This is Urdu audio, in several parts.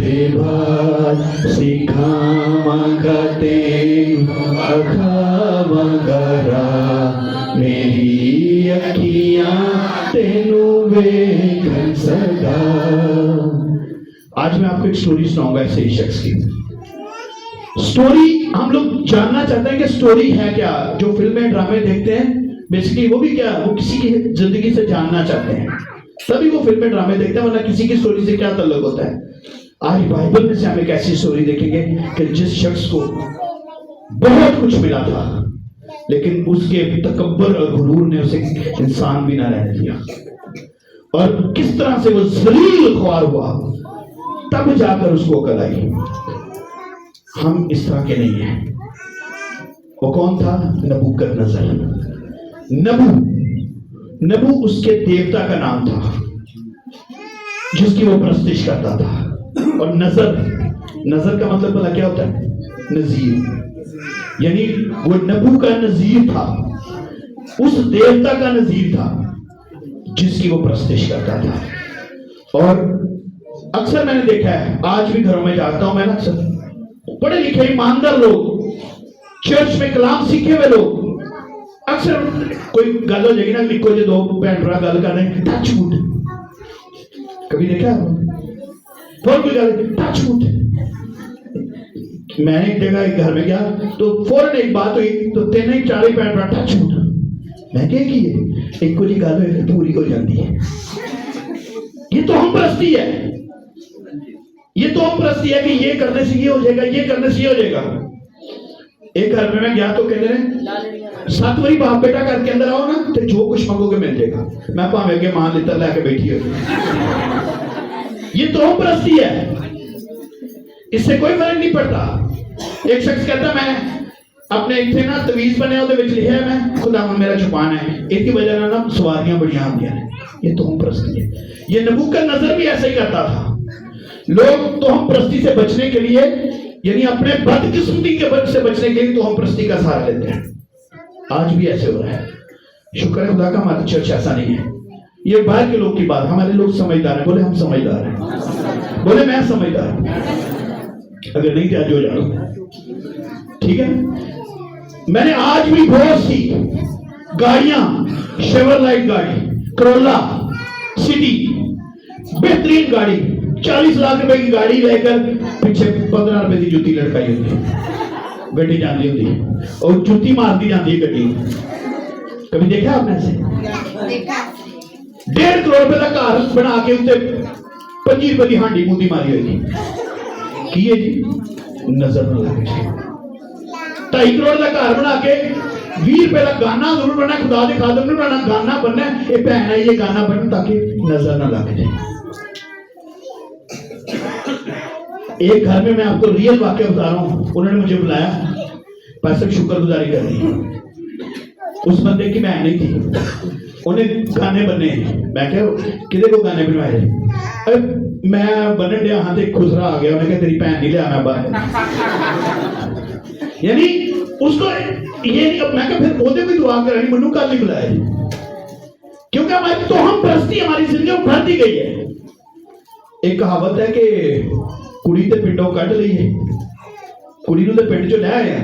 دے بھائی سکھاواں گا تینوں اکھاواں گا راہ میری اکھیاں تینوں ویکھن سدا. آج میں آپ کو ایک سٹوری سناؤں گا ایسے ہی شخص کی. سٹوری ہم لوگ جاننا چاہتے ہیں کہ سٹوری ہے کیا. جو فلمیں ڈرامے دیکھتے ہیں بیسیکلی وہ بھی کیا, وہ کسی کی زندگی سے جاننا چاہتے ہیں, تبھی وہ فلمیں ڈرامے دیکھتے ہیں, ورنہ کسی کی سٹوری سے کیا تعلق ہوتا ہے. آج بائبل میں سے ہم ایک ایسی سٹوری دیکھیں گے کہ جس شخص کو بہت کچھ ملا تھا لیکن اس کے تکبر اور غرور نے اسے انسان بھی نہ رہنے دیا, اور کس طرح سے وہ ذلیل خوار ہوا تب جا کر اس کو عقل آئی. ہم اس طرح کے نہیں ہیں. وہ کون تھا؟ نبوکدنضر. نبو اس کے دیوتا کا نام تھا جس کی وہ پرستش کرتا تھا. اور نظر کا مطلب بلا کیا ہوتا ہے؟ نذیر. یعنی وہ نبو کا نذیر تھا, اس دیوتا کا نذیر تھا جس کی وہ پرستش کرتا تھا. اور اکثر میں نے دیکھا ہے, آج بھی گھروں میں جاتا ہوں میں نا, اکثر پڑھے لکھے ایماندار لوگ, چرچ میں کلام سیکھے ہوئے لوگ, اکثر کوئی گل ہو جائے گی نا, لکھو جو دو بہن بھرا گل کر رہے ہیں, ٹچ ووڈ. کبھی دیکھا فوراً کوئی گل ٹچ ووڈ. میں نے ایک جگہ ایک گھر میں گیا تو فوراً ایک بات ہوئی تو تین ہی چار ہی بہن بھرا ٹچ ووڈ. میں کہے کی ہے ایک کو جی گل ہوئے پوری ہو جاتی ہے. یہ تو ہم پرستی ہے, یہ تو ہم پرستی ہے کہ یہ کرنے سے یہ ہو جائے گا, یہ کرنے سے یہ ہو جائے گا. ایک گھر میں گیا تو کہتے ہیں 7 واری باپ بیٹا گھر کے اندر آؤ نا تو جو کچھ مانگو گے مل جائے گا. میں پاوے کہ ماں لتر لے کے بیٹھی ہو. یہ تو ہم پرستی ہے, اس سے کوئی فرق نہیں پڑتا. ایک شخص کہتا میں اپنے اتنے نا تویز بنے ہوتے وچ لکھا ہے میں خدا میرا چھپان ہے, اس کی وجہ نا سواریاں بڑیاں آندیاں ہیں. یہ تو ہم پرستی ہے. یہ نبوکدنضر بھی ایسا ہی کرتا تھا. لوگ تو ہم پرستی سے بچنے کے لیے, یعنی اپنے بدقسمتی کے وجہ سے بچنے کے لیے تو ہم پرستی کا سہارا لیتے ہیں. آج بھی ایسے ہو رہا ہے. شکر ہے خدا کا ہماری چرچ ایسا نہیں ہے. یہ باہر کے لوگ کی بات, ہمارے لوگ سمجھدار ہیں. بولے ہم سمجھدار ہیں, بولے میں سمجھدار ہوں. اگر نہیں تو آج ہو جاؤ, ٹھیک ہے. میں نے آج بھی بہت سی گاڑیاں, شیورلائٹ گاڑی, کرولا, سٹی, بہترین گاڑی, 40 لاکھ روپے کی گاڑی لے کر پیچھے 15 روپے کی جوتی لٹکائی ہوتی ہے, گڈی جاندی ہوتی ہے اور جوتی مارتی جاتی ہے گڈی. کبھی دیکھا آپ نے ایسے؟ 1.5 کروڑ روپے کا گھر بنا کے اسے 25 روپے کی ہانڈی موندی ماری ہوئی تھی. کی جی نظر نہ لگے. 2.5 کروڑ کا گھر بنا کے 20 روپے کا گانا ضرور بننا, خدا دی خاطر نہیں بننا, گانا بننا ہے, یہ بہن ہے یہ گانا بننا تاکہ نظر نہ لگ جائے. ایک گھر میں آپ کو ریئل واقعہ بتا رہا ہوں, انہوں نے مجھے بلایا, پیسے کی شکر گزاری کر رہی. اس بندے کی بہن نہیں تھی, انہیں گانے بننے ہیں. میں کہا کدے کو گانے بنوائے؟ میں بنن دیا ہاں تے خسرا آ گیا, انہیں کہا تیری بہن نہیں لیا میں باہر. یعنی اس کو یہ نہیں, میں کہا پھر بولتے کوئی دعا کرانی منو کل نہیں بلائے, کیونکہ ہماری تو ہم پرستی ہماری زندگی میں بھر دی گئی ہے. ایک کہاوت ہے کہ کڑی تے پنڈوں کٹ لی ہے, کڑی نو تے پنڈ چو لے آیا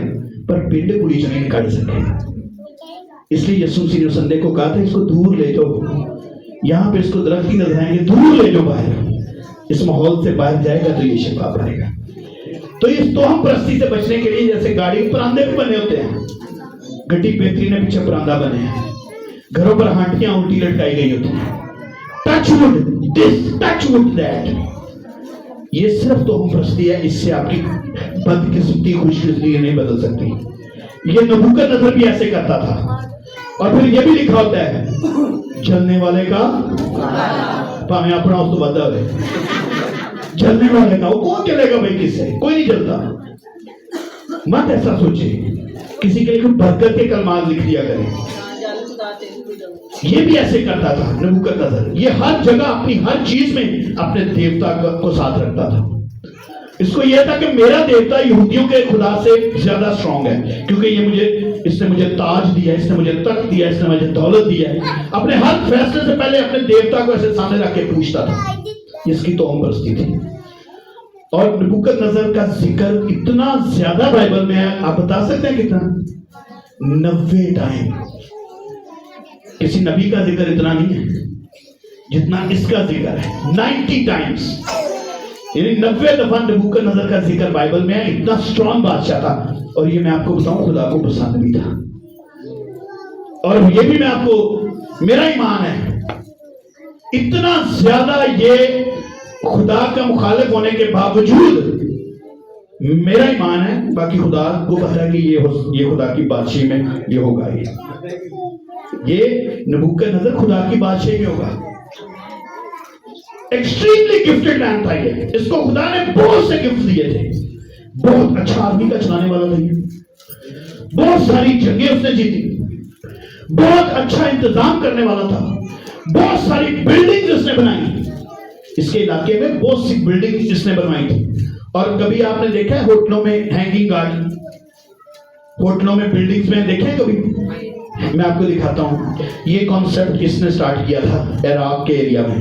پر پنڈ کڑی چو نہیں کٹ سکے. اس لیے یسوع مسیح نے اس بندے کو کہا تھا اس کو دور لے جاؤ, یہاں پہ اس کو درخت کی نظر آئیں گے, دور لے جاؤ باہر, اس ماحول سے باہر جائے گا تو یہ شفا پائے گا. تو اس تو ہم پرستی سے بچنے کے لیے جیسے گاڑی پراندے بھی بنے ہوتے ہیں, گڈی بہترین ہے پیچھے پراندہ بنے ہیں, گھروں پر ہانٹیاں الٹی لٹکائی گئی ہوتی ہیں, touch would this touch would that. یہ صرف تو ہم پرستی ہے, اس سے آپ کی بدقسمتی خوش قسمتی نہیں بدل سکتی. یہ نبوکدنضر بھی ایسے کرتا تھا. اور پھر یہ بھی لکھا ہوتا ہے جلنے والے کا پاویں اپنا اس تو بدا ہوئے, جلنے والے کا وہ کون چلے گا بھائی, کس سے کوئی نہیں چلتا. مت ایسا سوچے, کسی کے لیے کوئی برکت کے کلمات لکھ دیا کرے. یہ بھی ایسے کرتا تھا نبوکدنضر. یہ ہر جگہ اپنی ہر چیز میں اپنے دیوتا کو ساتھ رکھتا تھا. اس کو یہ تھا کہ میرا دیوتا یہودیوں کے خدا سے زیادہ اسٹرانگ ہے, کیونکہ یہ اس نے مجھے تاج دیا, اس نے مجھے تخت دیا, اس نے مجھے دولت دیا ہے. اپنے ہر فیصلے سے پہلے اپنے دیوتا کو ایسے سامنے رکھ کے پوچھتا تھا. اس کی تو ہم پرستی تھی. اور نبوکدنضر کا ذکر اتنا زیادہ بائبل میں ہے، آپ بتا سکتے ہیں کتنا؟ 90 ٹائم۔ کسی نبی کا ذکر اتنا نہیں ہے جتنا اس کا ذکر ہے، 90 ٹائمز، یعنی 90 دفعہ نبوکدنضر کا ذکر بائبل میں ہے۔ اتنا سٹرونگ بادشاہ تھا، اور یہ میں آپ کو بتاؤں خدا کو پسند بھی تھا، اور یہ بھی میں آپ کو، میرا ایمان ہے اتنا زیادہ یہ خدا کا مخالف ہونے کے باوجود، میرا ایمان ہے، باقی خدا کو پتہ ہے کہ یہ خدا کی بادشاہی میں یہ ہوگا، یہ نبوکدنضر خدا کی بادشاہی میں ہوگا۔ ایکسٹریملی گفٹڈ مین تھا یہ، اس کو خدا نے بہت سے گفٹ دیے تھے، بہت اچھا آرمی کا چلانے والا تھا یہ، بہت ساری جنگیں اس نے جیتی، بہت اچھا انتظام کرنے والا تھا، بہت ساری بلڈنگ اس نے بنائی، اس کے علاقے میں بہت سی بلڈنگ اس نے بنوائی تھی۔ اور کبھی آپ نے دیکھا ہے ہوٹلوں میں ہینگنگ گارڈن، ہوٹلوں میں بلڈنگز میں دیکھیں کبھی؟ میں آپ کو دکھاتا ہوں، یہ کانسیپٹ کس نے سٹارٹ کیا تھا عراق کے ایریا میں،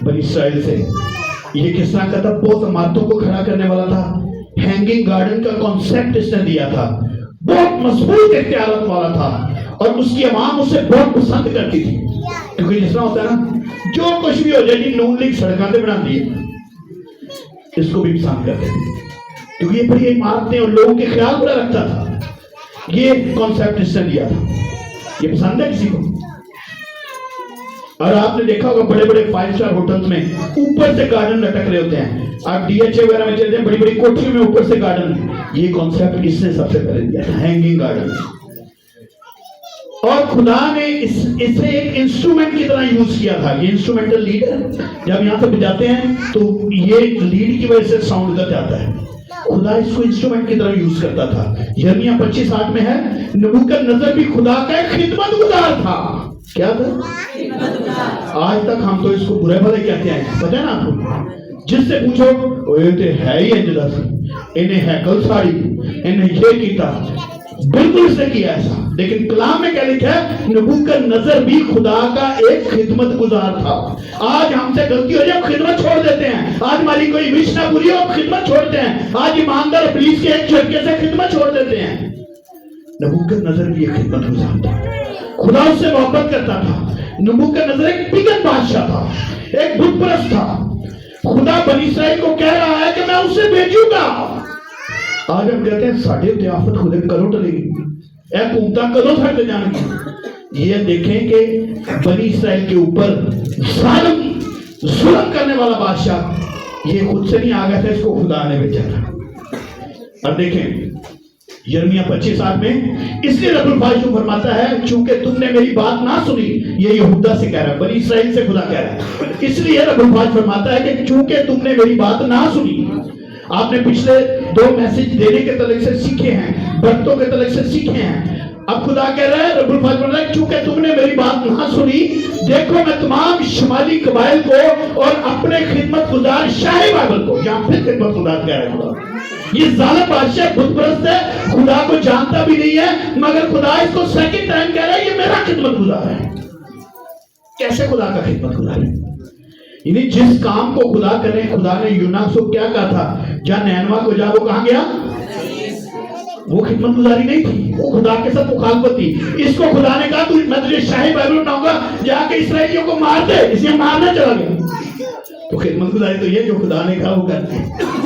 بنی اسرائیل سے۔ یہ کس طرح کا تھا؟ بہت عمارتوں کو کھڑا کرنے والا تھا، ہینگنگ گارڈن کا کانسیپٹ اس نے دیا تھا، بہت مضبوط اختیارات والا تھا، اور اس کی عوام اسے بہت پسند کرتی تھی، کیونکہ جس طرح ہوتا ہے نا، جو کچھ بھی ہو جائے جی نون لیگ سڑکاں تے بنا دی ہے، اس کو بھی پسند کرتے تھے، کیونکہ یہ بڑی عمارتیں اور لوگوں کے خیال بڑا رکھتا تھا۔ یہ کانسیپٹ اس نے دیا تھا، یہ پسند ہے کسی کو؟ اور آپ نے دیکھا ہوگا بڑے بڑے 5 اسٹار ہوٹلز میں اوپر سے گارڈن لٹک رہے ہوتے ہیں، آپ ڈی ایچ اے وغیرہ میں چلتے ہیں، بڑی بڑی کوٹھیوں میں اوپر سے گارڈن، یہ کانسیپٹ اس نے سب سے پہلے دیا تھا، ہینگنگ گارڈن۔ اور خدا نے اسے ایک انسٹرومنٹ کی طرح یوز کیا تھا۔ یہ انسٹرومنٹل لیڈ ہے، جب یہاں سے بجاتے ہیں تو یہ لیڈ کی وجہ سے ساؤنڈ ادھر جاتا ہے، خدا اس کو انسٹرومنٹ کی طرح یوز کرتا تھا۔ یرمیہ 25:8 میں ہے، نبوکدنضر بھی خدا کا ایک خدمت گزار تھا۔ کیا تھا؟ آج تک ہم تو اس کو برے بھلے کہتے ہیں، پتہ ہے نا آپ کو؟ جس سے پوچھو یہ تو ہے ہی انجلا سی، انہیں ہیکل ساڑی، انہیں یہ کیتا، بالکل اس نے کیا ایسا، لیکن کلام میں کیا لکھا ہے؟ نبوکدنضر بھی خدا کا ایک خدمت گزار تھا۔ آج ہم سے غلطی ہو جائے ہم خدمت چھوڑ دیتے ہیں، آج ہماری کوئی وش نہ پوری ہو ہم خدمت چھوڑتے ہیں، آج ایماندار ابلیس کے ایک جھٹکے سے خدمت چھوڑ دیتے ہیں۔ نبوکدنضر بھی ایک خدمت گزار تھا، خدا اس سے محبت کرتا تھا۔ نبوکدنضر ایک پیگن بادشاہ تھا، ایک بت پرست تھا۔ خدا بنی اسرائیل کو کہہ رہا ہے کہ میں اسے بھیجوں گا۔ آج ہم کہتے ہیں ساڑھے ضیافت خود کدوں ٹلے گی، اے حکومتاں کدوں سڑتے جان گی۔ یہ دیکھیں کہ بنی اسرائیل کے اوپر ظلم کرنے والا بادشاہ یہ خود سے نہیں آ گیا تھا، اس کو خدا نے بھیجا تھا۔ اب دیکھیں یرمیہ 25:8 میں، اس لیے رب الفاظ فرماتا ہے چونکہ تم نے میری بات نہ سنی، یہ یہودا سے کہہ رہا ہے، بنی اسرائیل سے خدا کہہ رہا ہے، اس لیے رب الفاظ فرماتا ہے کہ چونکہ تم نے میری بات نہ سنی۔ آپ نے پچھلے 2 میسج دینے کے تعلق سے سیکھے ہیں، برتوں کے تعلق سے سیکھے ہیں، اب خدا کہہ رہا ہے، رب الفاظ فرماتا ہے چونکہ تم نے میری بات نہ سنی، دیکھو میں تمام شمالی قبائل کو اور اپنے خدمت گزار شاہ بابل کو، یہاں پھر خدمت گزار کہہ رہا ہے خدا، یہ ظالم بادشاہ بت پرست ہے، خدا کو جانتا بھی نہیں ہے، مگر خدا اس کو سیکنڈ ٹائم کہہ رہا ہے یہ میرا خدمت گزار ہے۔ کیسے خدا کا خدمت گزار ہے؟ یعنی جس کام کو خدا کرے، خدا نے یونس کو کیا کہا تھا، جا نینوا کو جا، وہ کہاں گیا؟ وہ خدمت گزاری نہیں تھی، وہ خدا کے ساتھ مخالفت تھی۔ اس کو خدا نے کہا میں تجھے شاہی بائبل بناؤں گا، جا کے اسرائیلیوں کو مار دے، اس لیے مارنا چلا گیا۔ تو خدمت گزاری تو یہ جو خدا نے کہا وہ کرتے ہیں۔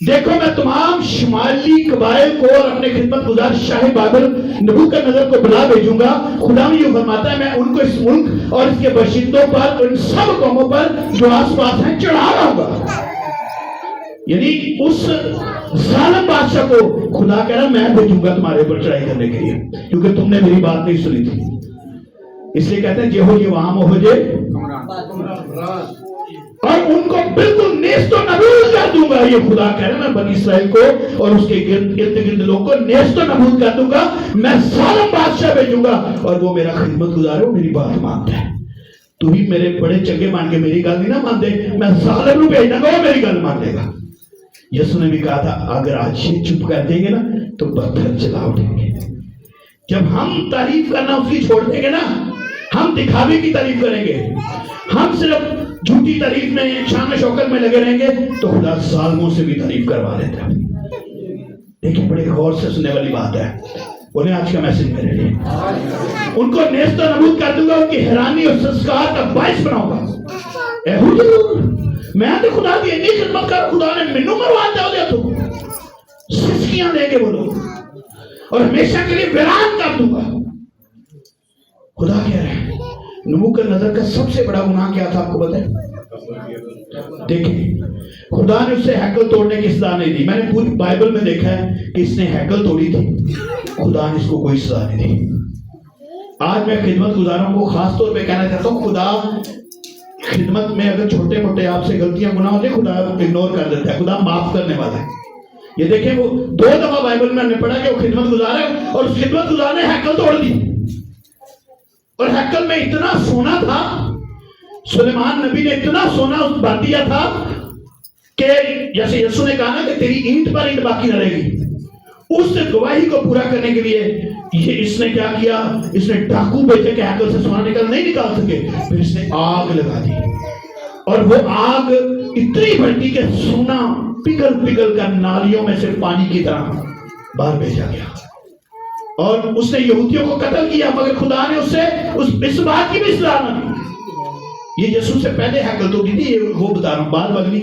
دیکھو میں تمام شمالی قبائل کو اور اپنے خدمت گزار شاہ بابل نبوکدنضر کو بلا بھیجوں گا۔ خدا میں یہ فرماتا ہے میں ان کو اس ملک اور اس کے باشندوں پر، ان سب قوموں پر جو آس پاس ہیں چڑھا رہا ہوگا۔ یعنی اس ظالم بادشاہ کو خدا کہہ رہا میں بھیجوں گا تمہارے اوپر چڑھائی کرنے کے لیے، کیونکہ تم نے میری بات نہیں سنی تھی۔ اس لیے کہتے ہیں جہو یہ وہاں ہو جائے، اور ان کو بالکل نیست و نابود کر دوں گا۔ یہ خدا کہہ رہا ہے میں بنی اسرائیل کو اور اس کے ارد گرد لوگوں کو نیست و نابود کر دوں گا، میں ظالم بادشاہ بھیجوں گا اور وہ میرا خدمت گزار ہے، میری بات مانتا ہے۔ تو بھی میرے بڑے چنگے مان کے میری گل نہیں نہ مان دے، میں ظالم کو بھیجنا گا وہ میری گل مان لے گا۔ یسوع نے بھی کہا تھا اگر آج یہ چپ کر دیں گے نا تو پتھر چلا اٹھیں گے۔ جب ہم تعریف کرنا اس کی چھوڑ دیں گے نا، ہم دکھاوے کی تعریف کریں گے، ہم صرف جھوٹی تعریف میں شان و شوکت میں لگے رہیں گے تو خدا ظالموں سے بھی تعریف کروا لیتا ہے. دیکھیں بڑے غور سے سننے والی بات ہے. بولیں آج کا میسج میرے لیے. ان کو نیست و نابود کر دوں گا, ان کی حیرانی اور سنسکار کا باعث بناؤں گا. اے حضور میں تو خدا کی اتنی خدمت کر, خدا نے منو مروا دیا تو سسکیاں دے کے بولو اور ہمیشہ کے لیے ویران کر دوں گا. خدا کہہ رہے ہیں نبوکد نظر کا سب سے بڑا گناہ کیا تھا آپ کو پتہ ہے؟ دیکھیں خدا نے اس سے ہیکل توڑنے کی سزا نہیں دی. میں نے پوری بائبل میں دیکھا ہے کہ اس نے ہیکل توڑی تھی, خدا نے اس کو کوئی سزا نہیں دی. آج میں خدمت گزاروں کو خاص طور پہ کہنا چاہتا ہوں, خدا خدمت میں اگر چھوٹے موٹے آپ سے غلطیاں گناہ ہوتے خدا اگنور کر دیتا ہے, خدا معاف کرنے والا ہے. یہ دیکھیں وہ 2 دفعہ بائبل میں ہم نے پڑھا کہ وہ خدمت گزار ہے اور اس خدمت گزار نے ہیکل توڑ دی. اور ہیکل میں اتنا سونا تھا, سلیمان نبی نے اتنا سونا بھر دیا تھا کہ جیسے یسوع نے کہا نا کہ تیری اینٹ پر اینٹ باقی نہ رہے گی. اس گواہی کو پورا کرنے کے لیے یہ اس نے کیا کیا, اس نے ڈاکو بھیجے کہ ہیکل سے سونا نہیں نکال سکے. پھر اس نے آگ لگا دی اور وہ آگ اتنی بڑھتی کہ سونا پگھل پگھل کر نالیوں میں سے پانی کی طرح باہر بھیجا گیا. اور اس نے یہودیوں کو قتل کیا, مگر خدا نے اس سے اس بات کی بھی سزا نہ دی. یہ یسوع سے پہلے ہیکل توڑی تھی, یہ وہ بتا رہا ہوں بعد مگنی.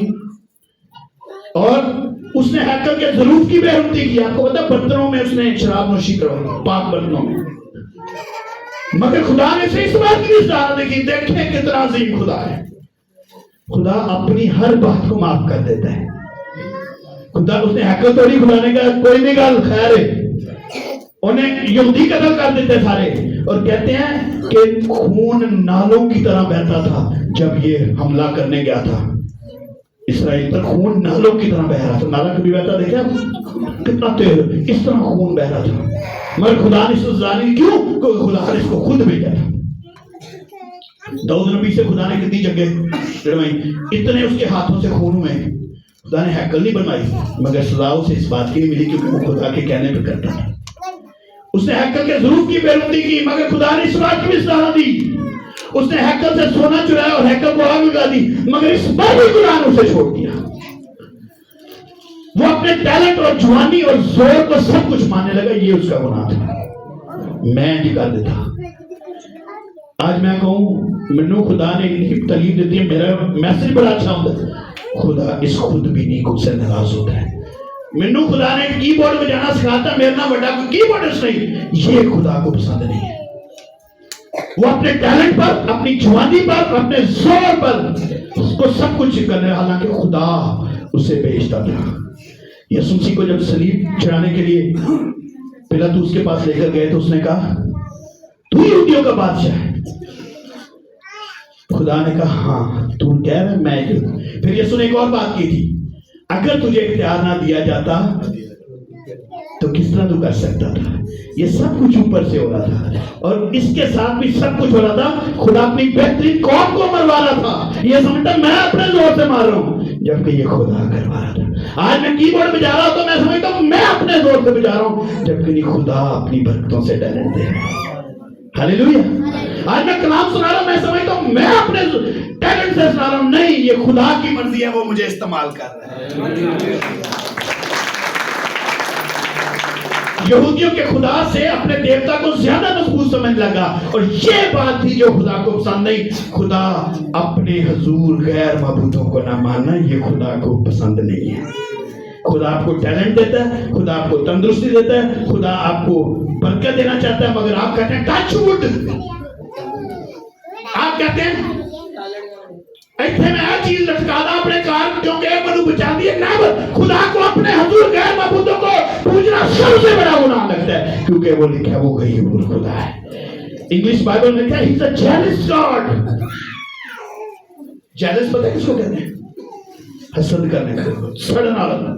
اور اس نے ہیکل کے ظروف کی بے حرمتی کی. آپ کو پتا برتنوں میں اس نے شراب نوشی کروائی, پاک برتنوں میں, مگر خدا نے اسے اس بات کی بھی سزا نہ دی. دیکھیں کتنا عظیم خدا ہے. خدا اپنی ہر بات کو معاف کر دیتا ہے. خدا اس نے ہیکل توڑی, خدا نے کہا کوئی نہیں گل خیر ہے, انہیں یہودی قتل کر دیتے سارے. اور کہتے ہیں کہ خون نالوں کی طرح بہتا تھا جب یہ حملہ کرنے گیا تھا اسرائیل پر. خون نالوں کی طرح بہ رہا تھا. نالا کبھی بہتا دیکھا کتنا تیز, اس طرح خون بہ رہا تھا. مگر خدا نے اس کو سزا نہیں دی. کیوں؟ کیونکہ خدا نے اس کو خود بھیجا تھا. داؤد نبی سے خدا نے کتنی جنگیں لڑوائی, اتنے اس کے ہاتھوں سے خون ہوئے. خدا نے ہیکل نہیں بنوائی, مگر سزا اسے اس بات کی نہیں ملی کیونکہ وہ خدا کے کہنے پہ کرتا تھا. اس نے ہیکل کے ظروف کی بے حرمتی کی, مگر خدا نے اس بات کی بھی سزا نہ دی. اس نے ہیکل سے سونا چرایا اور ہیکل کو آگ لگا دی, مگر اس پر بھی خدا نے اسے چھوڑ دیا. وہ اپنے ٹیلنٹ اور جوانی اور زور کو سب کچھ ماننے لگا. یہ اس کا گناہ تھا. میں نکال دیتا. آج میں کہوں منو خدا نے تعلیم دیتی ہے, میرا میسج بڑا اچھا ہوتا ہے. خدا اس خود بھی نہیں کچھ سے ناراض ہوتا ہے. منو خدا نے کی بورڈ میں جانا سکھاتا, میرا نام بڑا کوئی کی بورڈ نہیں. یہ خدا کو پسند نہیں ہے. وہ اپنے ٹیلنٹ پر, اپنی جوانی پر, اپنے زور پر اس کو سب کچھ کرنے, حالانکہ خدا اسے بیچتا تھا. یسوع مسیح کو جب صلیب چڑھانے کے لیے پلاطس کے پاس لے کر گئے تو اس نے کہا تو یہودیوں کا بادشاہ ہے. خدا نے کہا ہاں تو کہہ رہا ہے میں. پھر یسوع نے ایک اور بات کی تھی, اگر تجھے اختیار نہ دیا جاتا تو کس طرح تو کر سکتا تھا. یہ سب کچھ اوپر سے ہو رہا تھا, اور اس کے ساتھ بھی سب کچھ ہو رہا تھا. خدا اپنی بہترین قوم کو مروا رہا تھا. یہ سمجھتا میں اپنے زور سے مار رہا ہوں, جبکہ یہ خدا کروا رہا تھا. آج میں کی بورڈ بجا رہا ہوں تو میں سمجھتا ہوں میں اپنے زور سے بجا رہا ہوں, جبکہ یہ خدا اپنی برکتوں سے ٹیلنٹ دے رہا ہے. ہاللیلویا. آج میں کلام سنا رہا ہوں, میں سمجھتا ہوں میں اپنے ٹیلنٹ سے سنا رہا ہوں. نہیں, یہ خدا کی مرضی ہے, وہ مجھے استعمال کر رہا ہے. یہودیوں کے خدا سے اپنے دیوتا کو زیادہ مضبوط سمجھ لگا, اور یہ بات تھی جو خدا کو پسند نہیں. خدا اپنے حضور غیر معبودوں کو نہ ماننا, یہ خدا کو پسند نہیں ہے. خدا آپ کو ٹیلنٹ دیتا ہے, خدا آپ کو تندرستی دیتا ہے, خدا آپ کو برکت دینا چاہتا ہے, مگر آپ کہتے ہیں ٹچ ووڈ. آپ کہتے ہیں ایتھے میں ہر چیز لٹکا دا اپنے کار کیونکہ منو بچا دیے. خدا کو اپنے حضور غیر معبودوں کو پوجنا سب سے بڑا گناہ لگتا ہے, کیونکہ وہ لکھا وہ غیور خدا ہے. انگلش بائبل میں لکھا ہے he's a jealous God. jealous پتہ ہے کس کو کہتے ہیں؟ حسد کرنے کا, سڑن والا.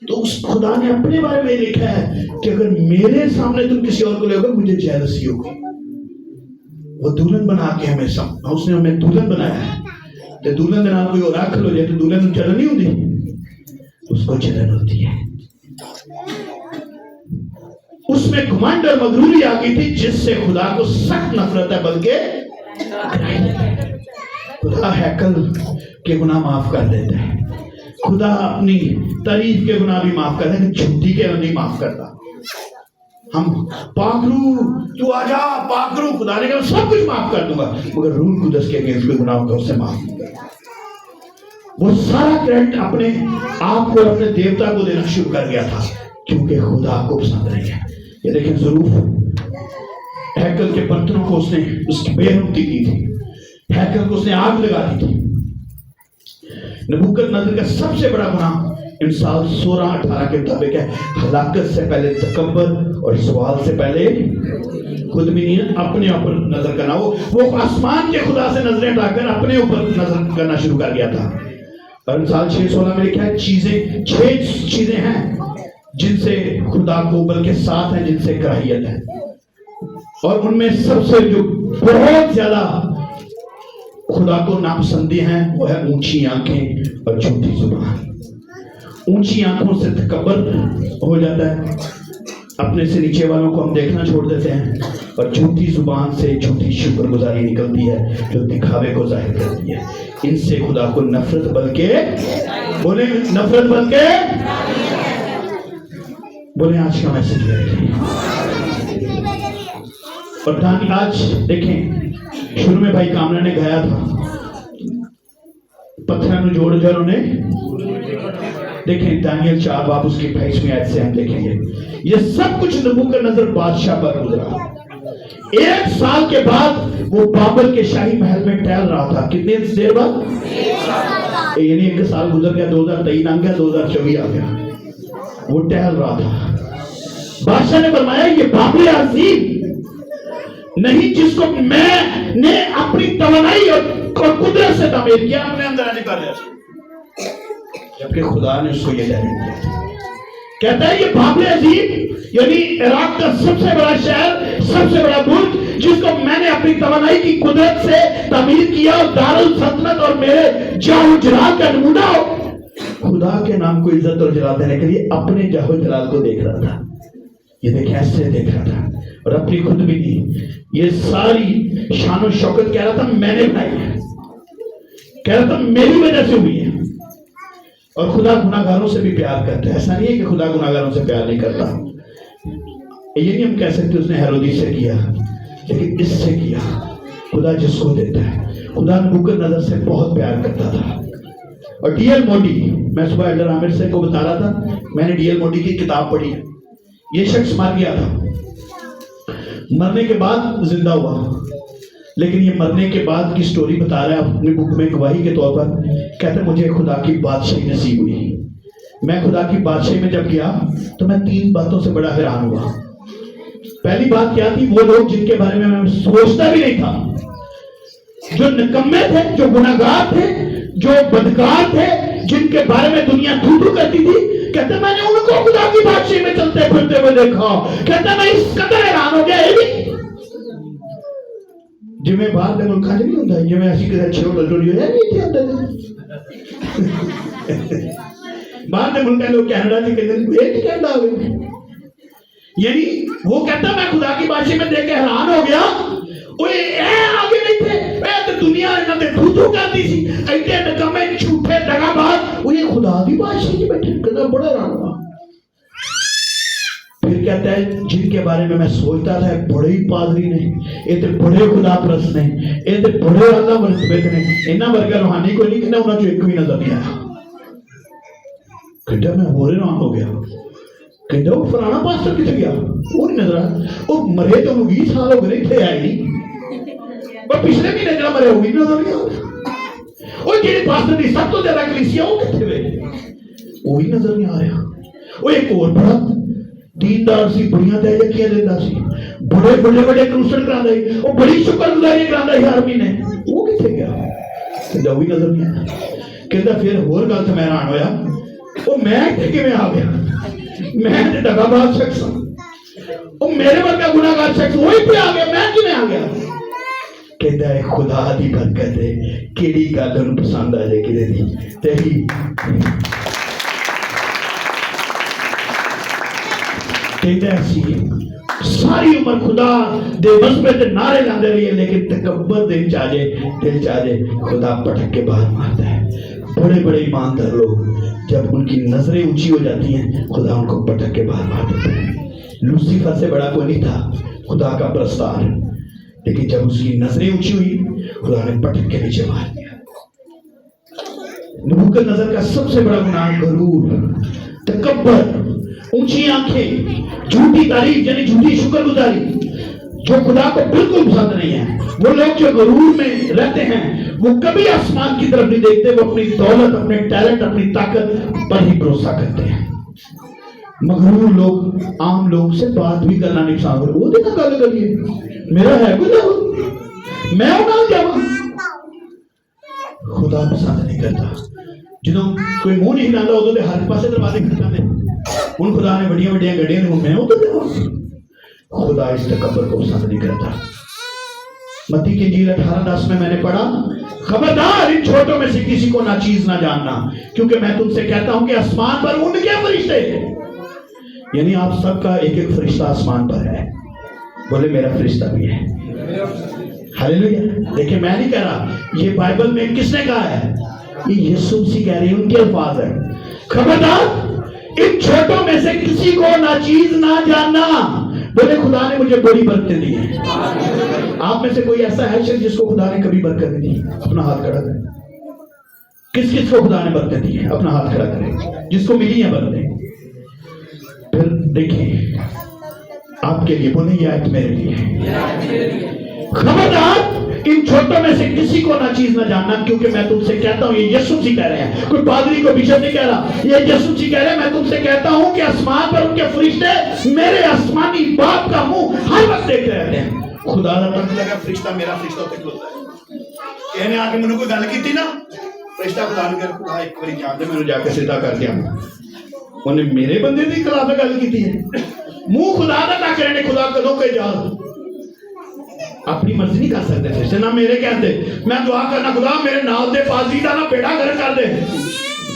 تو اس خدا نے اپنے بارے میں لکھا ہے کہ اگر میرے سامنے تم کسی اور کو لے گا مجھے جیلسی ہوگی. وہ دلہن بنا کے ہمیں اس نے ہمیں دلہن بنایا ہے. تو دلہن کا نام کوئی اور آخر ہو جائے تو دلہن جلن نہیں ہوتی, اس کو جلن ہوتی ہے. اس میں گھمنڈ اور مغروری آ گئی تھی جس سے خدا کو سخت نفرت ہے, بلکہ خدا ہیکل کے گناہ معاف کر دیتا ہے, خدا اپنی تعریف کے گناہ بھی معاف کرتا ہے, جھوٹی کے نہیں معاف کرتا. ہم پاک روح تو آ جا, پاک روح, خدا نے کہا سب کچھ معاف کر دوں گا, مگر روح قدس کے اگینسٹ کے گناہوں کا اس سے معاف نہیں کرتا. وہ سارا کریڈٹ اپنے آپ کو اپنے دیوتا کو دینا شروع کر گیا تھا, کیونکہ خدا کو پسند نہیں ہے. یہ دیکھیں ضرور ہیکل کے برتنوں کو اس نے اس کی بے حرمتی کی تھی, ہیکل کو اس نے آگ لگا دی تھی. نبوکدنضر کا سب سے بڑا گناہ امثال 16:18 کے مطابق ہے, ہلاکت سے پہلے تکبر اور سوال سے پہلے خود بھی نہیں, اپنے اوپر نظر کرنا. وہ آسمان کے خدا سے نظریں ہٹا کر اپنے اوپر نظر کرنا شروع کر گیا تھا. اور امثال 6:16 میں لکھا ہے 6 چیزیں ہیں جن سے خدا کو, بلکہ 7 ہیں جن سے کراہیت ہے, اور ان میں سب سے جو بہت زیادہ خدا کو ناپسندی ہیں وہ ہے اونچی آنکھیں اور جھوٹی زبان. اونچی آنکھوں سے تکبر ہو جاتا ہے, اپنے سے نیچے والوں کو ہم دیکھنا چھوڑ دیتے ہیں, اور جھوٹی زبان سے جھوٹی شکر گزاری نکلتی ہے جو دکھاوے کو ظاہر کرتی ہے. ان سے خدا کو نفرت, بلکہ بولیں نفرت, بلکہ بولیں آج کا میسج ہے. اور دانی آج دیکھیں شروع میں بھائی کامرا نے گایا تھا, پتھروں جوڑ کر انہیں دیکھیں دانیل 4 باب اس کی 28ویں آیت سے ہم دیکھیں گے. یہ سب کچھ نبوکدنضر بادشاہ پر گزرا. 1 سال کے بعد وہ بابل کے شاہی محل میں ٹہل رہا تھا. کتنے دیر بعد؟ یعنی 1 سال گزر گیا, 2023 آ گیا, 2024 آ گیا, وہ ٹہل رہا تھا. بادشاہ نے فرمایا یہ بابل عظیم نہیں جس کو میں نے اپنی توانائی اور قدرت سے تعمیر کیا, اپنے اندر آنے کر لیا, جبکہ خدا نے اس کو یہ تعلیم دیا. کہتا ہے یہ بابل عظیم یعنی عراق کا سب سے بڑا شہر, سب سے بڑا ملک, جس کو میں نے اپنی توانائی کی قدرت سے تعمیر کیا, اور دارالسلطنت اور میرے جاہ و جلال کا نمونہ ہو. خدا کے نام کو عزت اور جلال دینے کے لیے اپنے جاہ و جلال کو دیکھ رہا تھا. یہ دیکھیں ایسے دیکھ رہا تھا, اور اپنی خود بھی نہیں, یہ ساری شان و شوکت کہہ رہا تھا میں نے بنائی ہے, کہہ رہا تھا میری وجہ سے ہوئی ہے. اور خدا گناہگاروں سے بھی پیار کرتا ہے. ایسا نہیں ہے کہ خدا گناہگاروں سے پیار نہیں کرتا. یہ نہیں ہم کہہ سکتے اس نے ہیرودی سے کیا, لیکن اس سے کیا. خدا جس کو دیتا ہے. خدا نبوکدنضر سے بہت پیار کرتا تھا. اور ڈی ایل موڈی, میں صبح ایلڈر عامر سے کو بتا رہا تھا, میں نے ڈی ایل موڈی کی کتاب پڑھی ہے. یہ شخص مر گیا تھا, مرنے کے بعد زندہ ہوا, لیکن یہ مرنے کے بعد کی سٹوری بتا رہا ہے اپنی بک میں گواہی کے طور پر. کہتا ہے مجھے خدا کی بادشاہی نصیب ہوئی. میں خدا کی بادشاہی میں جب گیا تو میں 3 باتوں سے بڑا حیران ہوا. پہلی بات کیا تھی, وہ لوگ جن کے بارے میں سوچتا بھی نہیں تھا, جو نکمے تھے, جو گناہگار تھے, جو بدکار تھے, جن کے بارے میں دنیا تھو کرتی تھی, کہتا میں نے ان کو خدا کی بادشاہی میں چلتے پھرتے ہوئے دیکھا. کہتا میں اس قدر حیران ہو گیا. یہ بھی جی میں باہر کے ملکاں نہیں ہوتا, یہ میں ایسی کسی اچھے ہوٹل ٹوری ہو جائے نہیں تھے باہر کے ملکاں لوگ کینیڈا سے کہتے ہیں ایک کینیڈا ہو گئے. یعنی وہ کہتا میں خدا کی بادشاہی میں دیکھ کے حیران ہو گیا. آگے نہیں تھے, دنیا تھو کرتی تھی, ایسے نکمے جھوٹے دگا باز, وہ یہ خدا کی بادشاہی میں بیٹھے, کہتا بڑا حیران ہوا. پھر کہتا ہے جن کے بارے میں سوچتا تھا بڑے ہی پادری نے, یہ تو بڑے خدا پرست نے, یہ تو بڑے اللہ مرتبت نے, انہاں ورگا روحانی کوئی نہیں, کہنا انہاں جو ایک بھی نظر نہیں آیا. کہتا میں ہو رہا ہو گیا. کہتا وہ فلانا پاسٹر کتے گیا, وہ نہیں نظر آیا. وہ مرے تو 20 سال ہو گئے تھے, آئے نہیں. وہ پچھلے بھی نظر مرے ہوئی نظر نہیں آیا. وہ جیڑے پاسٹر دی سب تو زیادہ کلیسیا وہ کتے ہوئے, وہی نظر نہیں آ رہا. وہ ایک اور بڑا دیندار سی, بڑیاں تہجکیاں دیتا سی, بڑے بڑے کروسٹ کرا دے, وہ بڑی شکر گزاری کرا دے ہر مہینے, وہ کتے گیا, کہتا وہی نظر نہیں آیا. کہتا پھر اور گل سے میں حیران ہویا, وہ میں کیویں آ گیا, میں ڈگا باز شخص ہوں, وہ میرے ورگا گناہگار شخص وہی پہ آ گیا, میں کیویں آ گیا. کہتا ہے خدا دی برکت ہے, کیڑی گل انہوں پسند آ جائے کدے دی تیری. کہتا ہے سی ساری عمر خدا دے مذہبے تے نعرے لاندے رہی ہے، لیکن تکبر دل چاہے خدا پٹک کے باہر مارتا ہے۔ بڑے بڑے ایماندار لوگ جب ان کی نظریں اونچی ہو جاتی ہیں خدا ان کو پٹک کے باہر مار دیتا ہے۔ لوسیفر سے بڑا کوئی نہیں تھا خدا کا پرستار، لیکن جب اس کی نظریں اونچی ہوئی خدا نے پٹک کے نیچے مار دیا۔ نبوکدنضر کا سب سے بڑا گناہ غرور، تکبر، اونچی آنکھیں، جھوٹی تعریف یعنی جھوٹی شکر گزاری، جو خدا کو بالکل پسند نہیں ہے۔ وہ لوگ جو غرور میں رہتے ہیں وہ کبھی آسمان کی طرف نہیں دیکھتے، وہ اپنی دولت، اپنے ٹیلنٹ، اپنی طاقت پر ہی بھروسہ کرتے ہیں۔ مغرور لوگ عام لوگ سے بات بھی کرنا نہیں پسند کرتے۔ وہ دیکھا گل کریے میرا ہے کوئی نہ میں نہ جاواں، خدا پسند نہیں کرتا۔ جدوں کوئی منہ نہیں ہلاتا ادو تو ہر پاسے دروازے کھٹکاندے، ہن خدا نے بڑیاں بڑیاں گڈیاں نے میں ادھر جاواں۔ خدا اس تکبر کو پسند نہیں کرتا۔ متی کی انجیل 18:10 میں نے پڑھا، خبردار ان چھوٹوں میں سے کسی کو ناچیز نہ جاننا، کیونکہ میں تم سے کہتا ہوں کہ آسمان پر ان کے فرشتے، یعنی آپ سب کا ایک ایک فرشتہ آسمان پر ہے۔ بولے میرا فرشتہ بھی ہے۔ ہاللیلویہ۔ دیکھیں میں نہیں کہہ رہا، یہ بائبل میں کس نے کہا ہے؟ یہ یسوع مسیح کہہ رہے ہیں، ان کے الفاظ ہیں۔ خبردار ان چھوٹوں میں سے کسی کو ناچیز نہ جاننا۔ بولے خدا نے مجھے بڑی برکتیں دی ہیں۔ آپ میں سے کوئی ایسا ہے شخص جس کو خدا نے کبھی برکت نہیں دی؟ اپنا ہاتھ کھڑا کرے۔ کس کس کو خدا نے برکتیں دی ہیں؟ اپنا ہاتھ کھڑا کرے جس کو ملی ہیں برکتیں۔ پھر دیکھیں آپ کے لیے، بولیں یہ آیت میرے لیے۔ خبردار ان چھوٹوں میں سے کسی کو ناچیز نہ جاننا، کیونکہ میں تم سے کہتا ہوں، یہ یسوع مسیح کہہ رہے ہیں، کوئی پادری کو بشپ نہیں کہہ رہا، یہ یسوع مسیح کہہ رہے ہیں، میں تم سے کہتا ہوں کہ آسمان پر ان کے فرشتے میرے آسمانی باپ کا منہ ہر وقت دیکھتے رہتے ہیں۔ خدا کا پتہ لگا فرشتہ میرا فرشتہ ہوتے کھلتا ہے۔ کہنے آ کے مجھے کوئی گل کی تھی نا، فرشتہ خدا نے کہا خدا ایک باری جان دے میں جا کے سیدھا کر دیا۔ انہیں میرے بندے کی خلاف گل کی تھی، منہ خدا کا نہ کرنے، خدا کدوں کہ جا اپنی مرضی نہیں کر سکتے فرشتے، نہ میرے کہتے۔ میں دعا کرنا خدا میرے نال دے پادری دا نہ بیڑا گھر کر دے،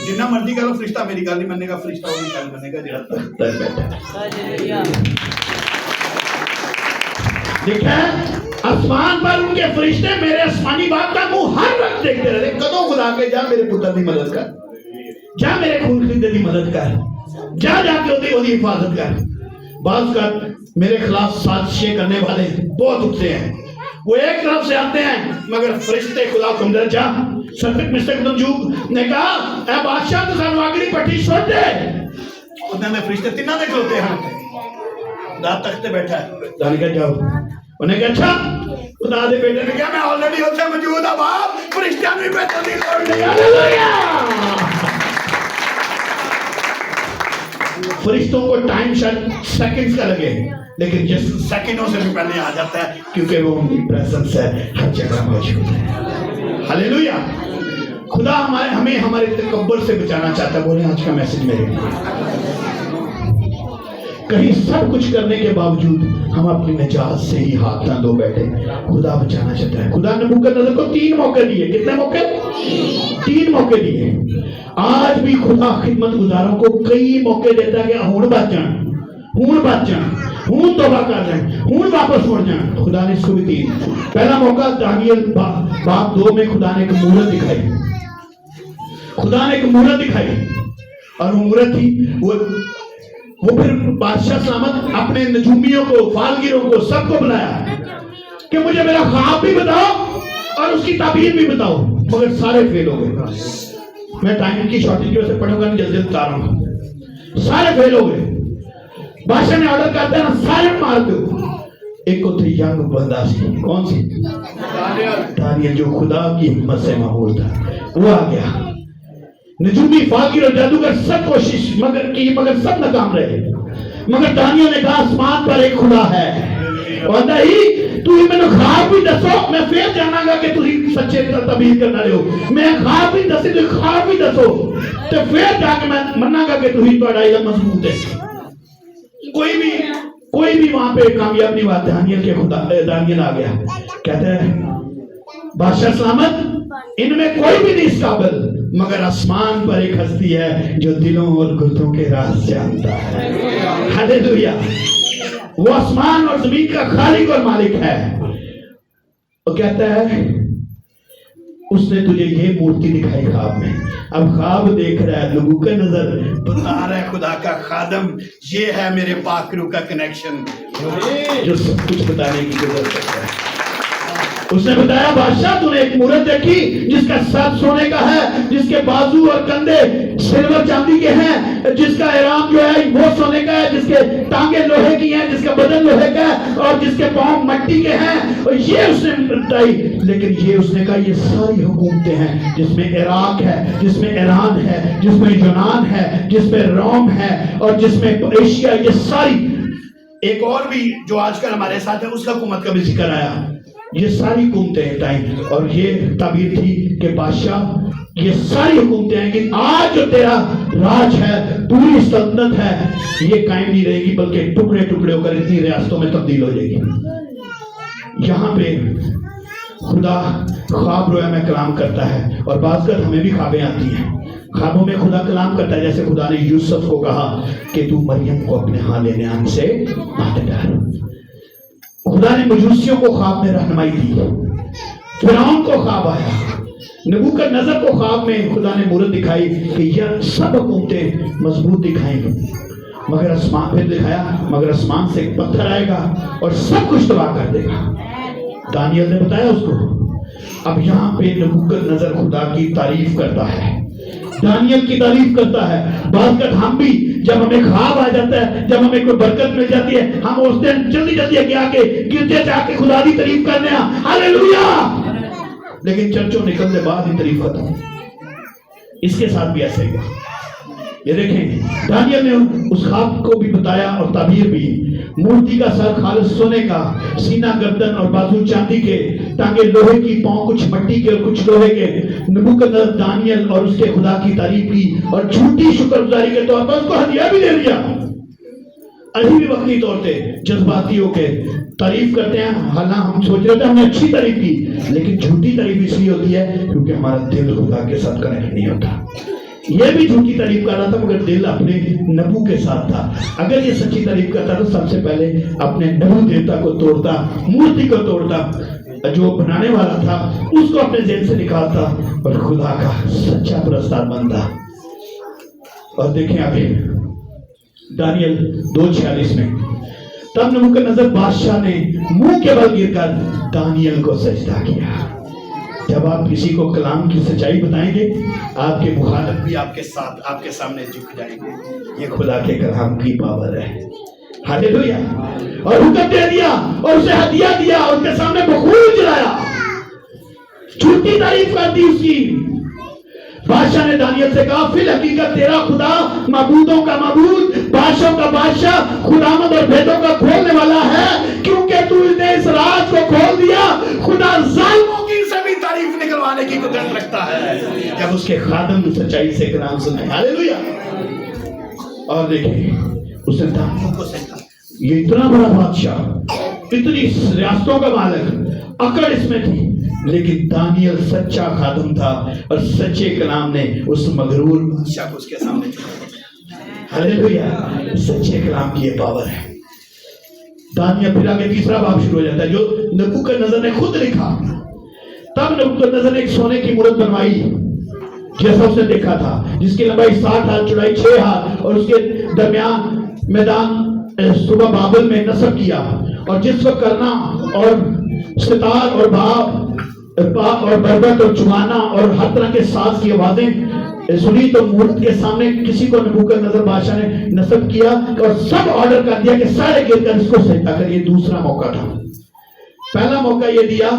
جنہ مرضی کرو فرشتہ میری گل نہیں مننے گا، فرشتہ وہی گل مننے گا جڑا تخت بیٹھا۔ دیکھیں آسمان پر ان کے فرشتے میرے آسمانی باپ کا منہ ہر وقت دیکھتے رہتے۔ کدوں خدا کے جا میرے پتر دی مدد کر، جا میرے خون خریدے دی مدد کر، جا کے وہ حفاظت کر۔ بعض کا میرے خلاف سازشیں کرنے والے بہت اٹھتے ہیں، وہ ایک طرف سے آتے ہیں مگر فرشتے خدا کو اندر جا۔ صدق مستق نمجوب نے کہا اے بادشاہ تو سانو آگری پٹی چھوڑ دے۔ انہوں نے فرشتے تینہ دے کھلوتے ہیں، خدا تخت بیٹھا ہے، خدا نے کہا جاؤ۔ انہیں کہا اچھا، خدا دے بیٹے نے کہا میں آلریڈی ہوتے موجود ہوں باپ، فرشتیاں بھی بیٹھا دی لوڑ نہیں۔ ہاللیلویہ۔ فرشتوں کو ٹائم شاید سیکنڈز کا لگے، لیکن جس سیکنڈوں سے بھی پہلے آ جاتا ہے، کیونکہ وہ ان کی پریزنس ہے، ہر جگہ موجود ہے۔ ہاللیلویہ۔ خدا ہمیں ہمارے تکبر سے بچانا چاہتا ہے۔ بولیں آج کا میسج میرے لیے، کہیں سب کچھ کرنے کے باوجود ہم اپنی نجات سے ہی ہاتھ نہ دھو بیٹھے۔ خدا بچانا چاہتا ہے۔ خدا نے نبوکدنضر کو 3 موقع دیے۔ کتنے موقع؟ 3 موقع دیے۔ آج بھی خدا خدمت گزاروں کو کئی موقع دیتا ہے کہ ہون بچ جان، ہون بچ جان، ہون توبہ کر جائیں، ہون واپس مڑ جائیں۔ خدا نے اس کو بھی 3۔ پہلا موقع دانیل باب 2 میں خدا نے ایک مورت دکھائی، خدا نے ایک مورت دکھائی، اور وہ مورت تھی وہ پھر بادشاہ سلامت اپنے نجومیوں کو، فالگیروں کو، سب کو بلایا کہ مجھے میرا خواب بھی بتاؤ اور اس کی تعبیر بھی بتاؤ، مگر سارے فیل ہو گئے۔ میں ٹائم کی شارٹیج کی وجہ سے پڑھوں گا نہیں، جلدی بتا رہا ہوں، سارے فیل ہو گئے۔ بادشاہ نے آرڈر کرتا ہے نا سارے مار دو۔ ایک کو تھی ینگ بندہ سی، کون سی؟ دانیل، جو خدا کی حکمت سے معمول تھا، وہ آ گیا۔ نجومی، فاقیر اور جادوگر سب کوشش مگر سب ناکام رہے، مگر دانیل نے کہا آسمان پر ایک خدا ہے، اور نہیں تو ہی میں نے خواب بھی دسو، میں پھر جانا گا کہ تھی سچے تعبیر کرنا رہے ہو، میں خواب بھی دسی تو خواب بھی دسو، تو پھر جا کے میں مننا گا کہ تھی تو علم مضبوط ہے۔ کوئی بھی وہاں پہ کامیاب نہیں ہوا۔ دانیل آ گیا، کہتے ہیں بادشاہ سلامت ان میں کوئی بھی نہیں اس قابل، مگر آسمان پر ایک ہستی ہے جو دلوں اور گردوں کے راز جانتا ہے۔ ہاللیلویہ۔ وہ آسمان اور زمین کا خالق اور مالک ہے. وہ کہتا ہے اس نے تجھے یہ مورتی دکھائی خواب میں. اب خواب دیکھ رہا ہے، لوگوں کا نظر بتا رہا ہے خدا کا خادم یہ ہے میرے پاک روح کا کنیکشن جو سب کچھ بتانے کی ضرورت کرتا ہے. اس نے بتایا بادشاہ تو نے ایک مورت دیکھی جس کا سر سونے کا ہے، جس کے بازو اور کندھے سلور چاندی کے ہیں، جس کا احرام جو ہے وہ سونے کا ہے، جس کے ٹانگیں لوہے کی ہیں، جس کا بدن لوہے کا ہے اور جس کے پاؤں مٹی کے ہیں. اور یہ اس نے بتائی. لیکن یہ اس نے کہا یہ ساری حکومتیں ہیں جس میں عراق ہے، جس میں ایران ہے، جس میں یونان ہے، جس میں روم ہے اور جس میں ایشیا، یہ ساری، ایک اور بھی جو آج کل ہمارے ساتھ ہے اس کا حکومت کا بھی ذکر آیا. یہ ساری حکومتیں ٹائم، اور یہ تعبیر تھی کہ بادشاہ یہ ساری حکومتیں ہیں کہ آج جو تیرا راج ہے، پوری سلطنت ہے، یہ قائم نہیں رہے گی بلکہ ٹکڑے ٹکڑے ہو کر اتنی ریاستوں میں تبدیل ہو جائے گی. یہاں پہ خدا خواب رویا میں کلام کرتا ہے اور بعض وقت ہمیں بھی خوابیں آتی ہیں. خوابوں میں خدا کلام کرتا ہے، جیسے خدا نے یوسف کو کہا کہ تو مریم کو اپنے ہاں لینے آنے سے مت ڈر. خدا نے مجوسیوں کو خواب میں رہنمائی دی. فرعون کو خواب آیا. نبوکدنضر کو خواب میں خدا نے مورت دکھائی کہ یہ سب حکومتیں مضبوط دکھائیں گی، مگر آسمان پھر دکھایا مگر آسمان سے ایک پتھر آئے گا اور سب کچھ تباہ کر دے گا. دانیل نے بتایا اس کو. اب یہاں پہ نبوکدنضر خدا کی تعریف کرتا ہے، دانیل کی تعریف کرتا ہے. بعض وقت ہم بھی جب ہمیں خواب آ جاتا ہے، جب ہمیں کوئی برکت مل جاتی ہے، ہم اس دن جلدی جلدی آگے آ کے گرجے جا کے خدا کی تعریف کرنے ہیں، ہاللیلویہ، لیکن چرچوں نکلنے بعد ہی تعریف ختم. اس کے ساتھ بھی ایسے ہی. یہ دیکھیں دانیل نے اس خواب کو بھی بتایا اور تعبیر بھی. مورتی کا سر خالص سونے کا، سینہ گردن اور بازو چاندی کے، ٹانگیں لوہے کی، پاؤں کچھ مٹی کے اور کچھ لوہے کے. نبوکدنضر دانیل اور اس کے خدا کی تعریف کی اور جھوٹی شکر گزاری کے طور پر اس کو ہدیہ بھی دے دیا. ابھی بھی وقتی طور پہ جذباتی ہو کے تعریف کرتے ہیں، حالانکہ ہم سوچ رہے تھے ہم نے اچھی تعریف کی، لیکن جھوٹی تعریف اس لیے ہوتی ہے کیونکہ ہمارا دل خدا کے ساتھ کنیکٹ نہیں ہوتا. یہ بھی جھوٹی تعریف کر رہا تھا مگر دل اپنے نبو کے ساتھ تھا. اگر یہ سچی تعریف کرتا تو سب سے پہلے اپنے نبو دیوتا کو توڑتا، مورتی کو توڑتا، جو بنانے والا تھا اس کو اپنے ذہن سے نکالتا اور خدا کا سچا پرستار بنتا. اور دیکھیں آگے دانیل 2:46 میں، تب نبوکدنضر بادشاہ نے منہ کے بل گر کر دانیل کو سجدہ کیا. جب آپ کسی کو کلام کی سچائی بتائیں گے، آپ کے مخالف بھی آپ کے ساتھ آپ کے سامنے جھک جائیں گے. یہ خدا کے کلام کی پاور ہے. ہاللیلویہ. اور حکم دے دیا اور اسے ہدیہ دیا اور اس کے سامنے بخور جلایا. جھوٹی تعریف کر دی اس کی. بادشاہ نے دانیل سے کہا فی الحقیقت تیرا خدا معبودوں کا معبود، بادشاہوں کا بادشاہ، خداوند اور بھیدوں کا کھولنے والا ہے، کیونکہ تو نے اس راز کو کھول دیا. خدا ظالموں کی سبھی تعریف نکلوانے کی قدرت رکھتا ہے جب اس کے خادم سچائی سے کلام سنائے. ہاللیلویہ. اور دیکھیں اس نے دانیل کو سجدہ. یہ اتنا بڑا بادشاہ، اتنی ریاستوں کا مالک، اکڑ اس میں تھی، لیکن دانیل سچا خادم تھا اور سچے کلام نے اس مغرور بادشاہ کو اس کے سامنے چھوڑا. ہاللیلویہ. سچے کلام کی یہ پاور ہے. دانیل پھر آگے تیسرا باب شروع ہو جاتا ہے جو نبوکدنضر نے خود لکھا. تب نبوکدنضر نے ایک سونے کی مورت بنوائی جیسا اس نے دیکھا تھا، جس کی لمبائی 60 ہاتھ، چوڑائی 6 ہاتھ اور اس کے درمیان میدان صبح بابل میں نصب کیا. اور جس وقت کرنا اور ستار اور باب اور بربت اور چمانا اور ہر طرح کے ساز کی آوازیں سنی تو مورت کے سامنے کسی کو نبوکدنضر بادشاہ نے نصب کیا اور سب آرڈر کر دیا کہ سارے گر کر اس کو سجدہ کر. یہ دوسرا موقع تھا. پہلا موقع یہ دیا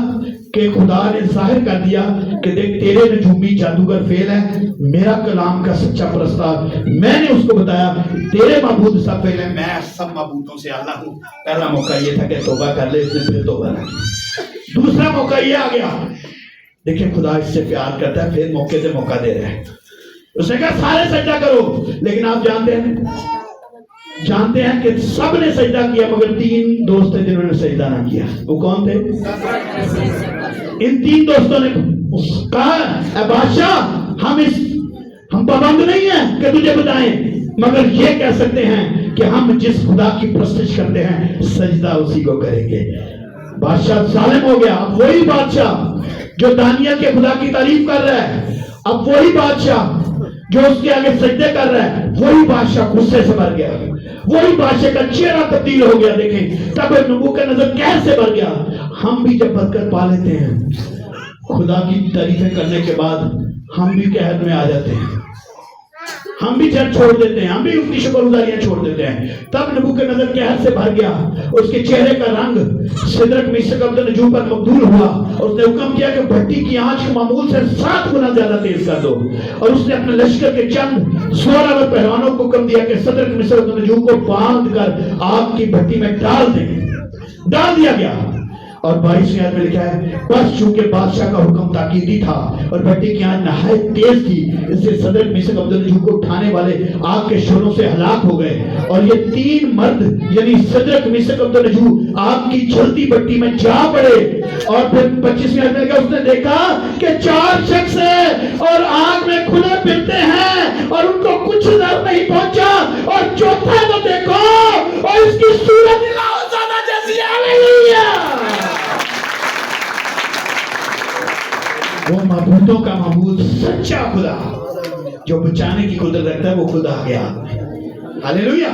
کہ خدا نے ظاہر کر دیا کہ دیکھ تیرے نجومی جادوگر فیل ہے، میرا کلام کا سچا پرستار میں نے اس کو بتایا تیرے معبود سب فیل ہے، میں سب معبودوں سے اعلیٰ ہوں. پہلا موقع یہ تھا کہ توبہ کر لے، اس نے پھر توبہ نہ کی. دوسرا موقع یہ آ گیا. دیکھیں خدا اس سے پیار کرتا ہے، پھر موقع سے موقع دے رہا ہے. اس نے کہا سارے سجدہ کرو، لیکن آپ جانتے ہیں کہ سب نے سجدہ کیا مگر 3 دوست تھے جنہوں نے سجدہ نہ کیا. وہ کون تھے؟ ان 3 دوستوں نے کہا اے بادشاہ ہم پابند نہیں ہیں کہ تجھے بتائیں، مگر یہ کہہ سکتے ہیں کہ ہم جس خدا کی پرستش کرتے ہیں سجدہ اسی کو کریں گے. بادشاہ ظالم ہو گیا. اب وہی بادشاہ جو دانیال کے خدا کی تعریف کر رہا ہے, اب وہی بادشاہ جو اس کے آگے سجدے کر رہا ہے, وہی بادشاہ غصے سے بھر گیا. وہی بادشاہ کا چہرہ تبدیل ہو گیا. دیکھیں تب نبوکدنضر قہر سے بھر گیا. ہم بھی جب برکت پا لیتے ہیں خدا کی تعریفیں کرنے کے بعد ہم بھی قہر میں آ جاتے ہیں, ہم بھی چرچ چھوڑ دیتے ہیں, ہم بھی اس کی شکر گزاریاں چھوڑ دیتے ہیں. تب نبوکدنضر قہر سے بھر گیا. اس کے چہرے کا رنگ سدرک میشک عبدالنجو پر مبدول ہوا اور اس نے حکم کیا کہ بھٹی کی آنچ کو معمول سے 7 گنا زیادہ تیز کر دو. اور اس نے اپنے لشکر کے چند زوراور پہلوانوں کو حکم دیا کہ سدرک میشک عبدالنجو کو باندھ کر آگ کی بھٹی میں ڈال دیا گیا. اور 22ویں آیت میں لکھا ہے بس چونکہ بادشاہ کا حکم تاکیدی تھا اور بھٹی کی آنچ نہایت تیز تھی, اس سے سدرک میشک عبدالنجو کو اٹھانے والے آگ کے شعلوں سے ہلاک ہو گئے. اور یہ 3 مرد یعنی سدرک میشک عبدالنجو آگ کی جلتی بھٹی میں جا پڑے. اور پھر 25ویں آیت میں لکھا اس نے دیکھا کہ 4 شخص ہیں اور آگ میں کھلے پھرتے ہیں اور ان کو کچھ ڈر نہیں پہنچا. اور چوتھا تو دیکھو اور اس کی صورت زیادہ جیسی وہ معبودوں کا معبود سچا خدا جو بچانے کی قدرت رکھتا ہے وہ خدا آ گیا. ہاللیلویا.